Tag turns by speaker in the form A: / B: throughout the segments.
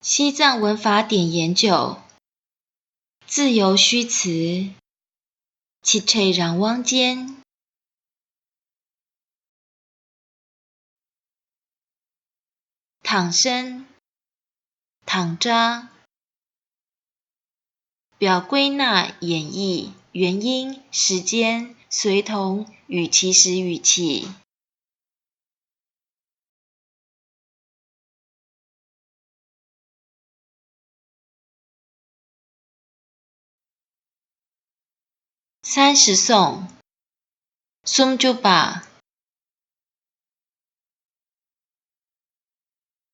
A: 西藏文法典研究，自由虚词，七切让汪间，躺身，躺扎，表归纳演绎原因、时间、随同与起始语气。30颂，松就把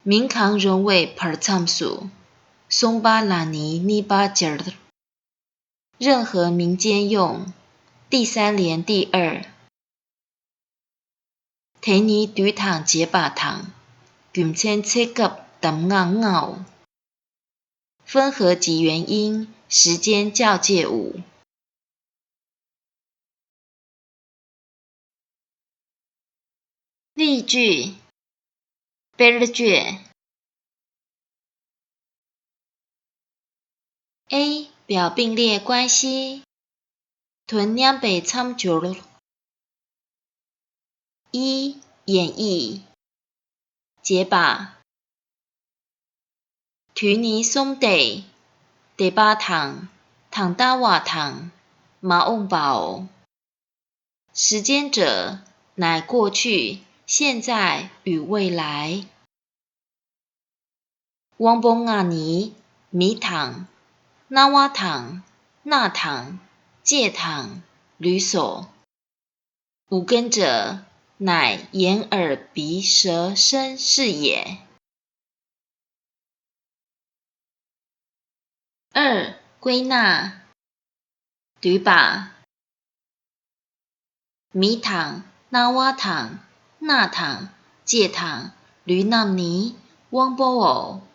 A: 民扛人为 percamsu， 松巴拉尼尼巴吉尔，任何民间用，第3联第2。提尼对躺结把躺，卷签切及等拗，分合及原因，时间校介语。例句 ：Berge A 表并列关系，屯两北参九一演绎结把，提尼松得第八堂躺达瓦堂马翁堡，时间者乃过去、现在与未来。汪崩阿尼米堂那瓦堂那堂戒堂律所，五根者乃眼耳鼻舌身是也。2归纳对把米堂那瓦堂那堂戒堂吕nam尼汪波偶，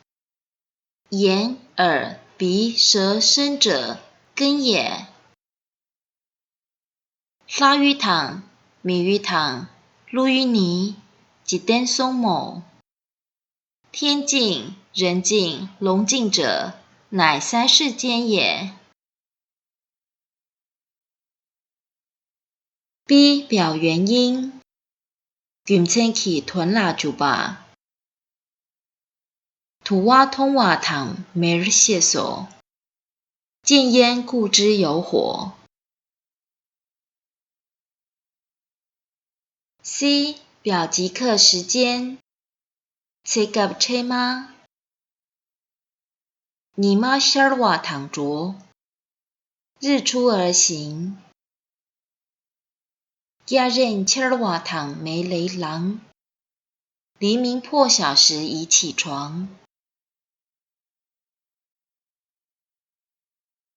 A: 眼耳鼻舌身者根也。沙于堂米于堂陆于尼即登松某，天境人境龙境者乃三世间也。B 表原因，卷签起屯拉主吧，土瓦通瓦堂没日谢所，见烟故知有火。C 表即刻时间，切及车吗？你妈希尔瓦堂着，日出而行。家人切尔瓦堂没雷狼，黎明破晓时已起床。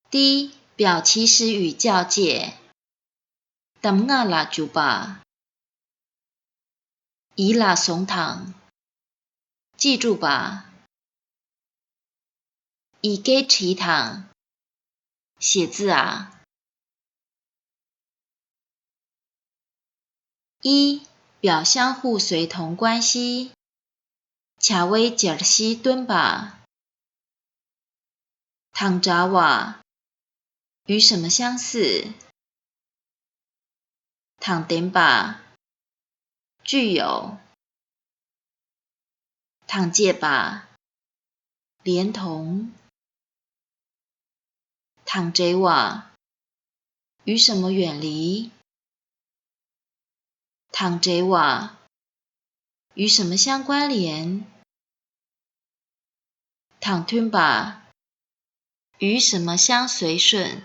A: D 表起始语校介，等nga拉就吧，伊拉松堂，记住吧，以给提堂，写字啊。1表相互随同关系，恰为吉尔西敦吧，唐扎瓦与什么相似？躺点吧，具有。躺借吧，连同。躺贼瓦与什么远离？躺贼瓦与什么相关联？躺吞吧与什么相随顺？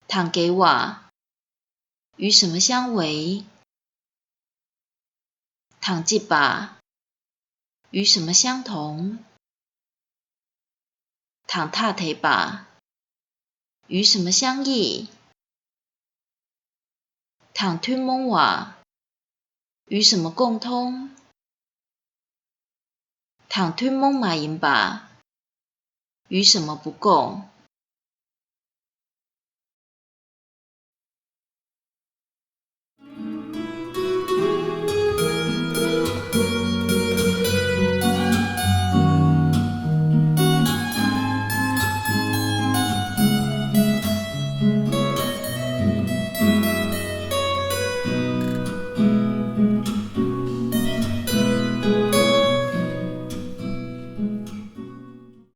A: 躺给瓦与什么相违？躺记吧与什么相同？躺踏腿吧与什么相异？躺吞蒙瓦与什么共通？躺吞蒙马银吧与什么不共？